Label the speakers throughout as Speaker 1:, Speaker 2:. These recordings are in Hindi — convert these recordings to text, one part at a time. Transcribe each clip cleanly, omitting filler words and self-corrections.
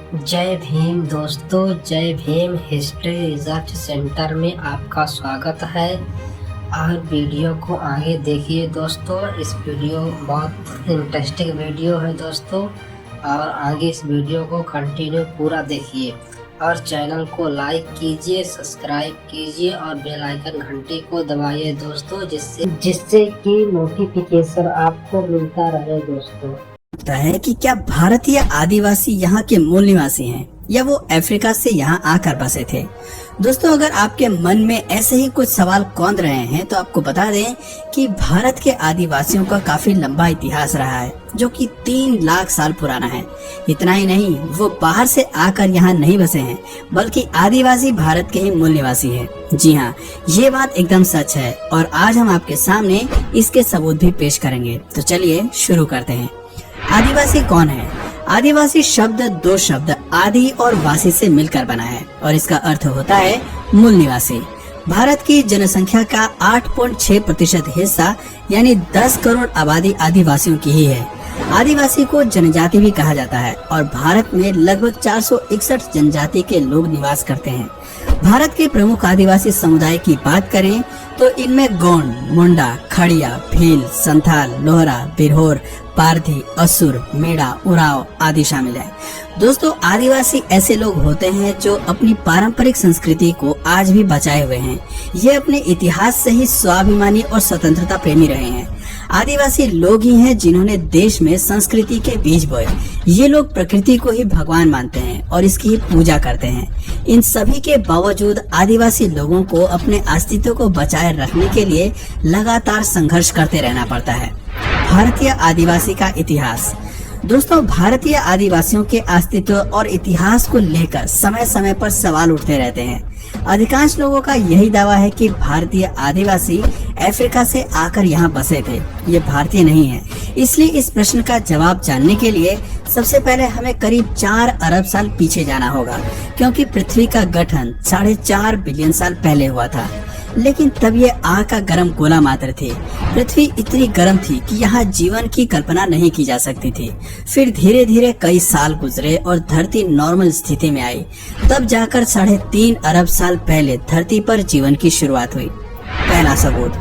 Speaker 1: जय भीम दोस्तों, जय भीम। हिस्ट्री रिसर्च सेंटर में आपका स्वागत है। और वीडियो को आगे देखिए दोस्तों। इस वीडियो बहुत इंटरेस्टिंग वीडियो है दोस्तों, और आगे इस वीडियो को कंटिन्यू पूरा देखिए और चैनल को लाइक कीजिए, सब्सक्राइब कीजिए और बेल आइकन घंटी को दबाइए दोस्तों, जिससे कि नोटिफिकेशन आपको मिलता रहे दोस्तों।
Speaker 2: है कि क्या भारतीय आदिवासी यहाँ के मूल निवासी हैं या वो अफ्रीका से यहाँ आकर बसे थे। दोस्तों, अगर आपके मन में ऐसे ही कुछ सवाल कौंध रहे हैं तो आपको बता दें कि भारत के आदिवासियों का काफी लंबा इतिहास रहा है, जो कि 3 लाख साल पुराना है। इतना ही नहीं, वो बाहर से आकर यहाँ नहीं बसे हैं, बल्कि आदिवासी भारत के ही मूल निवासी है। जी हाँ, ये बात एकदम सच है और आज हम आपके सामने इसके सबूत भी पेश करेंगे। तो चलिए शुरू करते हैं। आदिवासी कौन है? आदिवासी शब्द 2 शब्द आदि और वासी से मिलकर बना है और इसका अर्थ होता है मूल निवासी। भारत की जनसंख्या का 8.6% हिस्सा यानी 10 करोड़ आबादी आदिवासियों की ही है। आदिवासी को जनजाति भी कहा जाता है और भारत में लगभग 461 जनजाति के लोग निवास करते हैं। भारत के प्रमुख आदिवासी समुदाय की बात करें तो इनमें गोंड, मुंडा, खड़िया, भील, संथाल, लोहरा, बिरहोर, पारधी, असुर, मेड़ा, उराव आदि शामिल है। दोस्तों, आदिवासी ऐसे लोग होते हैं जो अपनी पारंपरिक संस्कृति को आज भी बचाए हुए हैं। ये अपने इतिहास से ही स्वाभिमानी और स्वतंत्रता प्रेमी रहे हैं। आदिवासी लोग ही हैं जिन्होंने देश में संस्कृति के बीज बोए। ये लोग प्रकृति को ही भगवान मानते हैं और इसकी ही पूजा करते हैं। इन सभी के बावजूद आदिवासी लोगों को अपने अस्तित्व को बचाए रखने के लिए लगातार संघर्ष करते रहना पड़ता है। भारतीय आदिवासी का इतिहास। दोस्तों, भारतीय आदिवासियों के अस्तित्व और इतिहास को लेकर समय समय पर सवाल उठते रहते हैं। अधिकांश लोगों का यही दावा है कि भारतीय आदिवासी अफ्रीका से आकर यहाँ बसे थे। ये भारतीय नहीं है। इसलिए इस प्रश्न का जवाब जानने के लिए सबसे पहले हमें करीब 4 अरब साल पीछे जाना होगा, क्योंकि पृथ्वी का गठन 4.5 बिलियन साल पहले हुआ था। लेकिन तब ये आग का गर्म गोला मात्र थी। पृथ्वी इतनी गर्म थी कि यहाँ जीवन की कल्पना नहीं की जा सकती थी। फिर धीरे धीरे कई साल गुजरे और धरती नॉर्मल स्थिति में आई। तब जाकर 3.5 अरब साल पहले धरती पर जीवन की शुरुआत हुई। पहला सबूत,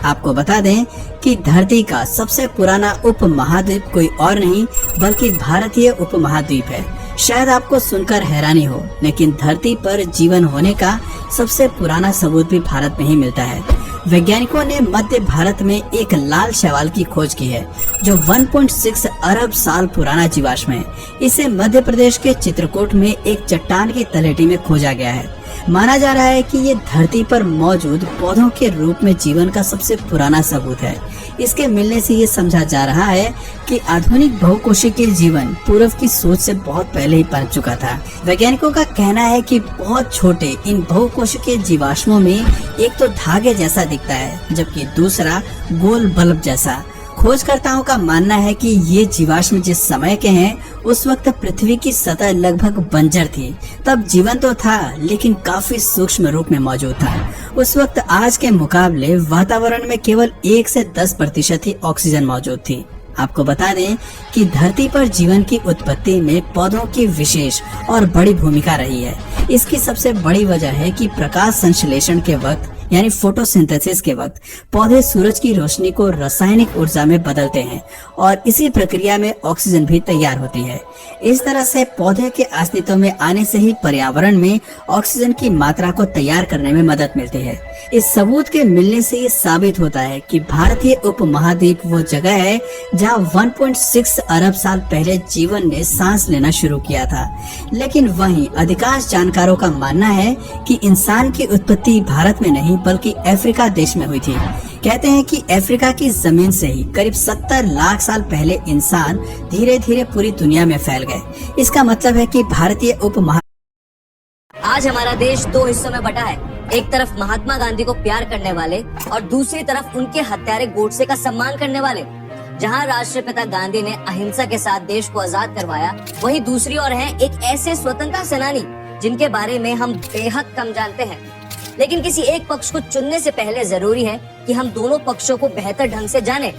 Speaker 2: आपको बता दें कि धरती का सबसे पुराना उपमहाद्वीप कोई और नहीं बल्कि भारतीय उपमहाद्वीप है। शायद आपको सुनकर हैरानी हो, लेकिन धरती पर जीवन होने का सबसे पुराना सबूत भी भारत में ही मिलता है। वैज्ञानिकों ने मध्य भारत में एक लाल शैवाल की खोज की है, जो 1.6 अरब साल पुराना जीवाश्म है। इसे मध्य प्रदेश के चित्रकूट में एक चट्टान की तलहटी में खोजा गया है। माना जा रहा है कि ये धरती पर मौजूद पौधों के रूप में जीवन का सबसे पुराना सबूत है। इसके मिलने से ये समझा जा रहा है कि आधुनिक बहुकोशिकीय जीवन पूर्व की सोच से बहुत पहले ही पनप चुका था। वैज्ञानिकों का कहना है कि बहुत छोटे इन बहुकोशिकीय जीवाश्मों में एक तो धागे जैसा दिखता है, जबकि दूसरा गोल बल्ब जैसा। खोजकर्ताओं का मानना है कि ये जीवाश्म जिस समय के हैं, उस वक्त पृथ्वी की सतह लगभग बंजर थी। तब जीवन तो था, लेकिन काफी सूक्ष्म रूप में मौजूद था। उस वक्त आज के मुकाबले वातावरण में केवल 1 से 10% ही ऑक्सीजन मौजूद थी। आपको बता दें कि धरती पर जीवन की उत्पत्ति में पौधों की विशेष और बड़ी भूमिका रही है। इसकी सबसे बड़ी वजह है कि प्रकाश संश्लेषण के वक्त यानी फोटोसिंथेसिस के वक्त पौधे सूरज की रोशनी को रासायनिक ऊर्जा में बदलते हैं और इसी प्रक्रिया में ऑक्सीजन भी तैयार होती है। इस तरह से पौधे के अस्तित्व में आने से ही पर्यावरण में ऑक्सीजन की मात्रा को तैयार करने में मदद मिलती है। इस सबूत के मिलने से ये साबित होता है कि भारतीय उपमहाद्वीप वो जगह है जहाँ 1.6 अरब साल पहले जीवन ने सांस लेना शुरू किया था। लेकिन वहीं अधिकांश जानकारों का मानना है कि इंसान की उत्पत्ति भारत में नहीं बल्कि अफ्रीका देश में हुई थी। कहते हैं कि अफ्रीका की जमीन से ही करीब 70 लाख साल पहले इंसान धीरे धीरे पूरी दुनिया में फैल गए। इसका मतलब है कि भारतीय उपमहा
Speaker 3: आज हमारा देश 2 हिस्सों में बटा है। एक तरफ महात्मा गांधी को प्यार करने वाले और दूसरी तरफ उनके हत्यारे गोडसे का सम्मान करने वाले। जहां राष्ट्रपिता गांधी ने अहिंसा के साथ देश को आजाद करवाया, वहीं दूसरी ओर हैं एक ऐसे स्वतंत्रता सेनानी जिनके बारे में हम बेहद कम जानते हैं। लेकिन किसी एक पक्ष को चुनने से पहले जरूरी है कि हम दोनों पक्षों को बेहतर ढंग से जानें।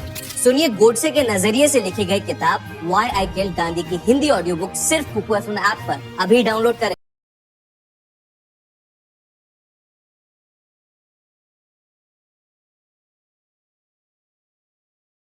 Speaker 3: सुनिए गोडसे के नजरिए से लिखी गई किताब व्हाई आई किल्ड गांधी की हिंदी ऑडियो बुक सिर्फ कुकू एफएम ऐप पर। अभी डाउनलोड करें।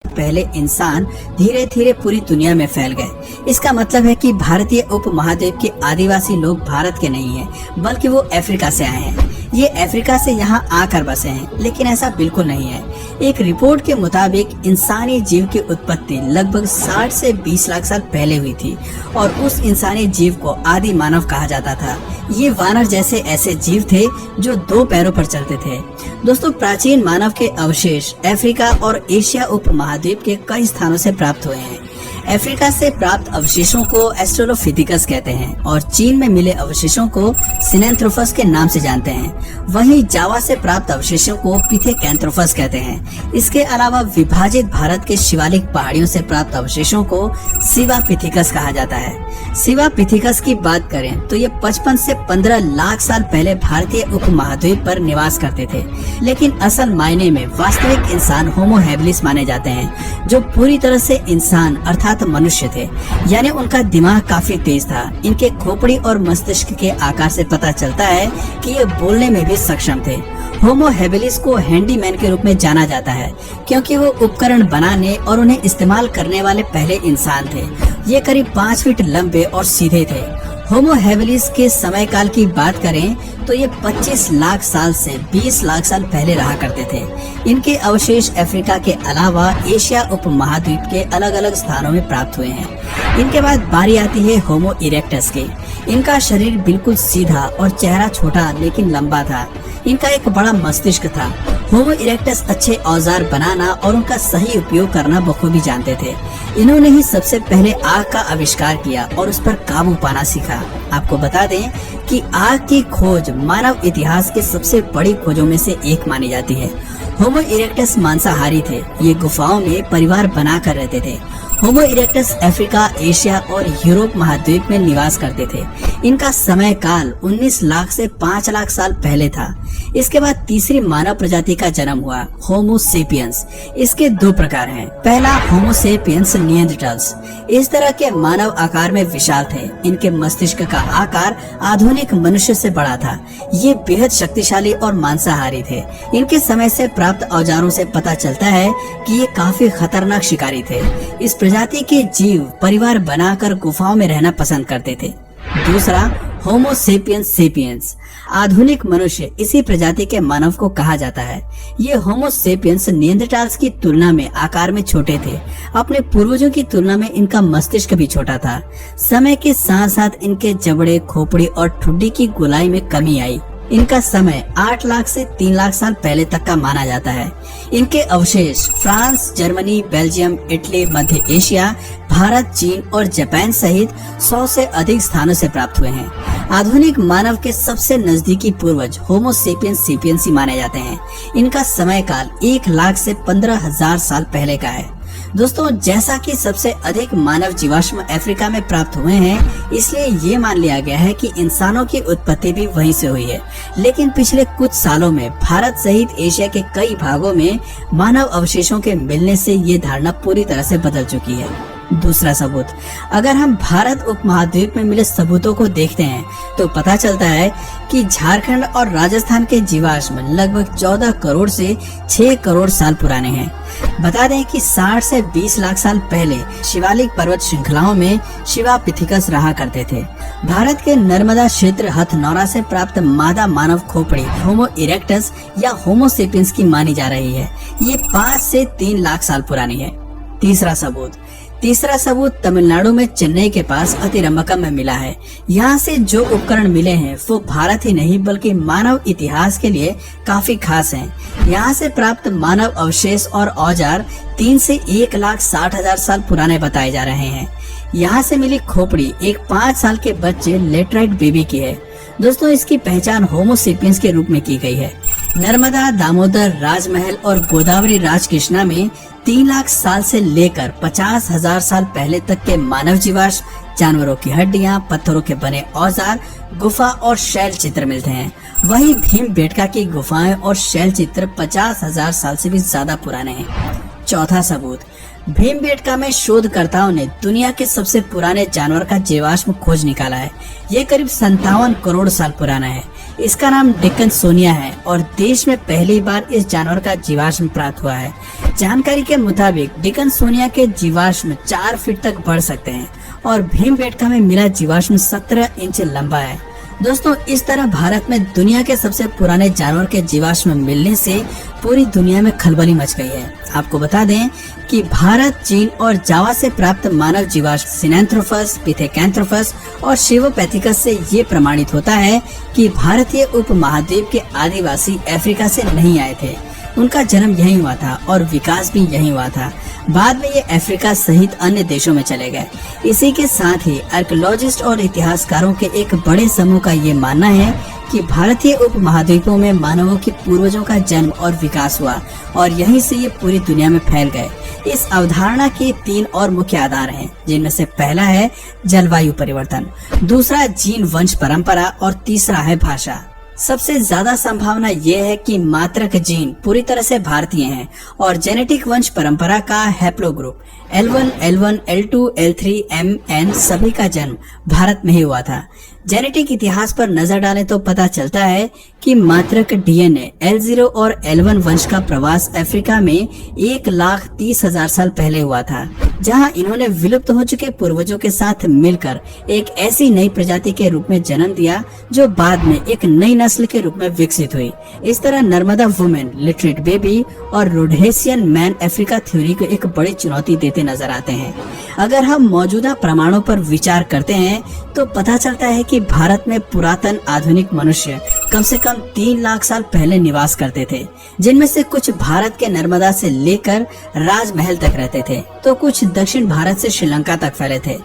Speaker 2: पहले इंसान धीरे धीरे पूरी दुनिया में फैल गए। इसका मतलब है कि भारतीय उपमहाद्वीप के आदिवासी लोग भारत के नहीं हैं, बल्कि वो अफ्रीका से आए हैं। ये अफ्रीका से यहाँ आकर बसे हैं, लेकिन ऐसा बिल्कुल नहीं है। एक रिपोर्ट के मुताबिक इंसानी जीव की उत्पत्ति लगभग 60 से 20 लाख साल पहले हुई थी और उस इंसानी जीव को आदि मानव कहा जाता था। ये वानर जैसे ऐसे जीव थे जो 2 पैरों पर चलते थे। दोस्तों, प्राचीन मानव के अवशेष अफ्रीका और एशिया उपमहाद्वीप के कई स्थानों से प्राप्त हुए हैं। अफ्रीका से प्राप्त अवशेषों को ऑस्ट्रेलोपिथेकस कहते हैं और चीन में मिले अवशेषों को सिनेंथ्रोपस के नाम से जानते हैं। वहीं जावा से प्राप्त अवशेषों को पिथेकैंथ्रोपस कहते हैं। इसके अलावा विभाजित भारत के शिवालिक पहाड़ियों से प्राप्त अवशेषों को सिवापिथिकस कहा जाता है। सिवापिथिकस की बात करें तो ये 55 से 15 लाख साल पहले भारतीय उपमहाद्वीप पर निवास करते थे, लेकिन असल मायने में वास्तविक इंसान होमो हैबिलिस माने जाते हैं, जो पूरी तरह से इंसान अर्थात मनुष्य थे। यानी उनका दिमाग काफी तेज था। इनके खोपड़ी और मस्तिष्क के आकार से पता चलता है कि ये बोलने में भी सक्षम थे। होमो हैबिलिस को हैंडीमैन के रूप में जाना जाता है, क्योंकि वो उपकरण बनाने और उन्हें इस्तेमाल करने वाले पहले इंसान थे। ये करीब 5 फीट लंबे और सीधे थे। होमो हैबिलिस के समय काल की बात करें तो ये 25 लाख साल से 20 लाख साल पहले रहा करते थे। इनके अवशेष अफ्रीका के अलावा एशिया उपमहाद्वीप के अलग अलग स्थानों में प्राप्त हुए हैं। इनके बाद बारी आती है होमो इरेक्टस की। इनका शरीर बिल्कुल सीधा और चेहरा छोटा लेकिन लंबा था। इनका एक बड़ा मस्तिष्क था। होमो इरेक्टस अच्छे औजार बनाना और उनका सही उपयोग करना बखूबी जानते थे। इन्होंने ही सबसे पहले आग का आविष्कार किया और उस पर काबू पाना सीखा। आपको बता दें कि आग की खोज मानव इतिहास के सबसे बड़ी खोजों में से एक मानी जाती है। होमो इरेक्टस मांसाहारी थे। ये गुफाओं में परिवार बनाकर रहते थे। होमो इरेक्टस अफ्रीका, एशिया और यूरोप महाद्वीप में निवास करते थे। इनका समय काल 19 लाख से 5 लाख साल पहले था। इसके बाद तीसरी मानव प्रजाति का जन्म हुआ, होमो सेपियंस। इसके 2 प्रकार हैं। पहला होमो सेपियंस निएंडरथाल्स। इस तरह के मानव आकार में विशाल थे। इनके मस्तिष्क का आकार आधुनिक मनुष्य से बड़ा था। ये बेहद शक्तिशाली और मांसाहारी थे। इनके समय से प्राप्त औजारों से पता चलता है कि ये काफी खतरनाक शिकारी थे। इस प्रजाति के जीव परिवार बनाकर गुफाओं में रहना पसंद करते थे। दूसरा होमो सेपियंस सेपियंस। आधुनिक मनुष्य इसी प्रजाति के मानव को कहा जाता है। ये होमो सेपियंस निएंडरथाल्स की तुलना में आकार में छोटे थे। अपने पूर्वजों की तुलना में इनका मस्तिष्क भी छोटा था। समय के साथ साथ इनके जबड़े, खोपड़ी और ठुड्डी की गोलाई में कमी आई। इनका समय 8 लाख से 3 लाख साल पहले तक का माना जाता है। इनके अवशेष फ्रांस, जर्मनी, बेल्जियम, इटली, मध्य एशिया, भारत, चीन और जापान सहित 100 से अधिक स्थानों से प्राप्त हुए हैं। आधुनिक मानव के सबसे नजदीकी पूर्वज होमो सेपियंस सेपियंस ही माने जाते हैं। इनका समय काल 1 लाख से 15,000 साल पहले का है। दोस्तों, जैसा कि सबसे अधिक मानव जीवाश्म अफ्रीका में प्राप्त हुए हैं, इसलिए ये मान लिया गया है कि इंसानों की उत्पत्ति भी वहीं से हुई है। लेकिन पिछले कुछ सालों में भारत सहित एशिया के कई भागों में मानव अवशेषों के मिलने से ये धारणा पूरी तरह से बदल चुकी है। दूसरा सबूत, अगर हम भारत उपमहाद्वीप में मिले सबूतों को देखते हैं तो पता चलता है कि झारखंड और राजस्थान के जीवाश्म लगभग 14 करोड़ से 6 करोड़ साल पुराने हैं। बता दें कि 60 से 20 लाख साल पहले शिवालिक पर्वत श्रृंखलाओं में शिवापिथिकस रहा करते थे। भारत के नर्मदा क्षेत्र हथनौरा से प्राप्त मादा मानव खोपड़ी होमो इरेक्टस या होमो सेपियंस की मानी जा रही है। ये 5 से 3 लाख साल पुरानी है। तीसरा सबूत तमिलनाडु में चेन्नई के पास अतिरंबकम में मिला है। यहाँ से जो उपकरण मिले हैं वो भारत ही नहीं बल्कि मानव इतिहास के लिए काफी खास हैं। यहाँ से प्राप्त मानव अवशेष और औजार 3 से 1,60,000 साल पुराने बताए जा रहे हैं। यहाँ से मिली खोपड़ी एक 5 साल के बच्चे लेटराइट बेबी की है। दोस्तों, इसकी पहचान होमो सेपियंस के रूप में की गई है। नर्मदा, दामोदर, राजमहल और गोदावरी राजकृष्णा में 3 लाख साल से लेकर 50,000 साल पहले तक के मानव जीवाश्म जानवरों की हड्डियां, पत्थरों के बने औजार, गुफा और शैल चित्र मिलते हैं। वहीं भीमबेटका की गुफाएं और शैल चित्र 50,000 साल से भी ज्यादा पुराने हैं। चौथा सबूत, भीमबेटका में शोधकर्ताओं ने दुनिया के सबसे पुराने जानवर का जीवाश्म खोज निकाला है। ये करीब 57 करोड़ साल पुराना है। इसका नाम डिकन्सोनिया है और देश में पहली बार इस जानवर का जीवाश्म प्राप्त हुआ है। जानकारी के मुताबिक डिकन्सोनिया के जीवाश्म 4 फीट तक बढ़ सकते हैं और भीमबेटका में मिला जीवाश्म 17 इंच लंबा है। दोस्तों, इस तरह भारत में दुनिया के सबसे पुराने जानवर के जीवाश्म मिलने से पूरी दुनिया में खलबली मच गई है। आपको बता दें कि भारत, चीन और जावा से प्राप्त मानव जीवाश्म सिनेंथ्रोपस, पिथेकैंथ्रोपस और शिवोपैथिकस से ये प्रमाणित होता है कि भारतीय उपमहाद्वीप के आदिवासी अफ्रीका से नहीं आए थे। उनका जन्म यहीं हुआ था और विकास भी यहीं हुआ था। बाद में ये अफ्रीका सहित अन्य देशों में चले गए। इसी के साथ ही आर्कियोलॉजिस्ट और इतिहासकारों के एक बड़े समूह का ये मानना है कि भारतीय उपमहाद्वीपों में मानवों के पूर्वजों का जन्म और विकास हुआ और यहीं से ये पूरी दुनिया में फैल गए। इस अवधारणा के 3 और मुख्य आधार हैं, जिनमें से पहला है जलवायु परिवर्तन, दूसरा जीन वंश परंपरा और तीसरा है भाषा। सबसे ज्यादा संभावना ये है कि मात्रक जीन पूरी तरह से भारतीय हैं और जेनेटिक वंश परंपरा का haplogroup L1, L1, L2, L3, MN सभी का जन्म भारत में ही हुआ था। जेनेटिक इतिहास पर नजर डालें तो पता चलता है कि मात्रक DNA L0 और L1 वंश का प्रवास अफ्रीका में 1,30,000 साल पहले हुआ था, जहां इन्होंने विलुप्त हो चुके पूर्वजों के साथ मिलकर एक ऐसी नई प्रजाति के रूप में जन्म दिया जो बाद में एक नई नस्ल के रूप में विकसित हुई। इस तरह नर्मदा वुमेन, लिटरेट बेबी और रोडेशियन मैन अफ्रीका थ्योरी को एक बड़ी चुनौती देते नजर आते हैं। अगर हम मौजूदा प्रमाणों पर विचार करते हैं तो पता चलता है कि भारत में पुरातन आधुनिक मनुष्य कम से कम 3 लाख साल पहले निवास करते थे, जिनमें से कुछ भारत के नर्मदा से लेकर राजमहल तक रहते थे तो कुछ दक्षिण भारत से श्रीलंका तक फैले थे।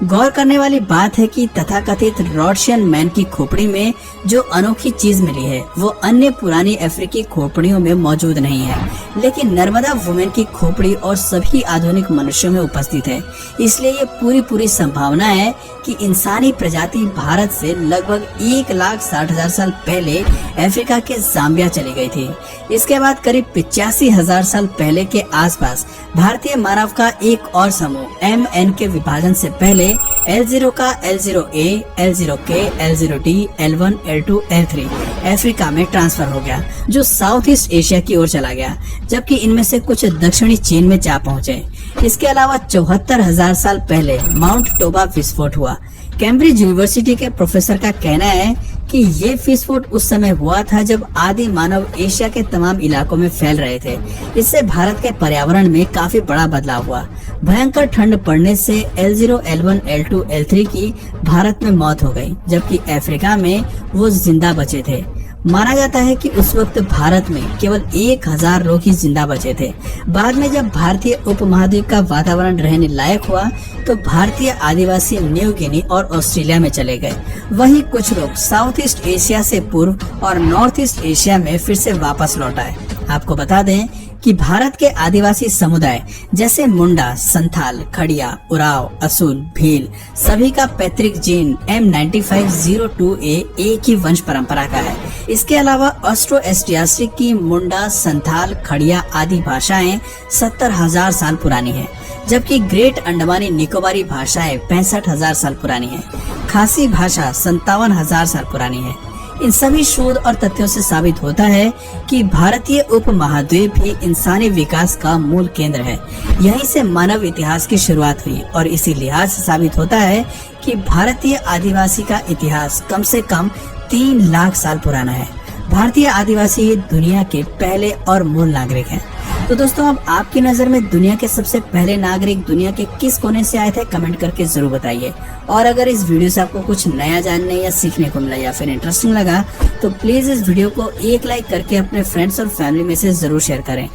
Speaker 2: गौर करने वाली बात है कि तथाकथित रोडेशियन मैन की खोपड़ी में जो अनोखी चीज मिली है वो अन्य पुरानी अफ्रीकी खोपड़ियों में मौजूद नहीं है, लेकिन नर्मदा वुमेन की खोपड़ी और सभी आधुनिक मनुष्यों में उपस्थित है। इसलिए ये पूरी संभावना है कि इंसानी प्रजाति भारत से लगभग 1,60,000 साल पहले अफ्रीका के जाम्बिया चली गई थी। इसके बाद करीब 85,000 साल पहले के आसपास भारतीय मानव का एक और समूह MN के विभाजन से पहले L0 का L0A, L0K, L0D, L1, L2, L3 Africa में ट्रांसफर हो गया, जो साउथ ईस्ट एशिया की ओर चला गया, जबकि इनमें से कुछ दक्षिणी चीन में जा पहुँचे। इसके अलावा 74,000 साल पहले माउंट टोबा विस्फोट हुआ। कैम्ब्रिज यूनिवर्सिटी के प्रोफेसर का कहना है कि ये विस्फोट उस समय हुआ था जब आदि मानव एशिया के तमाम इलाकों में फैल रहे थे। इससे भारत के पर्यावरण में काफी बड़ा बदलाव हुआ। भयंकर ठंड पड़ने से L0, L1, L2, L3 की भारत में मौत हो गई, जबकि अफ्रीका में वो जिंदा बचे थे। माना जाता है कि उस वक्त भारत में केवल 1,000 लोग ही जिंदा बचे थे। बाद में जब भारतीय उपमहाद्वीप का वातावरण रहने लायक हुआ तो भारतीय आदिवासी न्यू गिनी और ऑस्ट्रेलिया में चले गए। वहीं कुछ लोग साउथ ईस्ट एशिया से पूर्व और नॉर्थ ईस्ट एशिया में फिर से वापस लौट आए। आपको बता दें कि भारत के आदिवासी समुदाय जैसे मुंडा, संथाल, खड़िया, उराव, असुल, भील सभी का पैतृक जीन M9502A एक ही वंश परंपरा का है। इसके अलावा ऑस्ट्रो-एस्टियासिक की मुंडा, संथाल, खड़िया आदि भाषाएं 70,000 साल पुरानी हैं, जबकि ग्रेट अंडमानी निकोबारी भाषाएं 65,000 साल पुरानी हैं। खासी भाषा 57,000 साल पुरानी है। इन सभी शोध और तथ्यों से साबित होता है कि भारतीय उपमहाद्वीप ही इंसानी विकास का मूल केंद्र है। यहीं से मानव इतिहास की शुरुआत हुई और इसी लिहाज से साबित होता है कि भारतीय आदिवासी का इतिहास कम से कम 3 लाख साल पुराना है। भारतीय आदिवासी ही दुनिया के पहले और मूल नागरिक हैं। तो दोस्तों, अब आपकी नजर में दुनिया के सबसे पहले नागरिक दुनिया के किस कोने से आए थे, कमेंट करके जरूर बताइए। और अगर इस वीडियो से आपको कुछ नया जानने या सीखने को मिला या फिर इंटरेस्टिंग लगा तो प्लीज इस वीडियो को एक लाइक करके अपने फ्रेंड्स और फैमिली में से जरूर शेयर करें।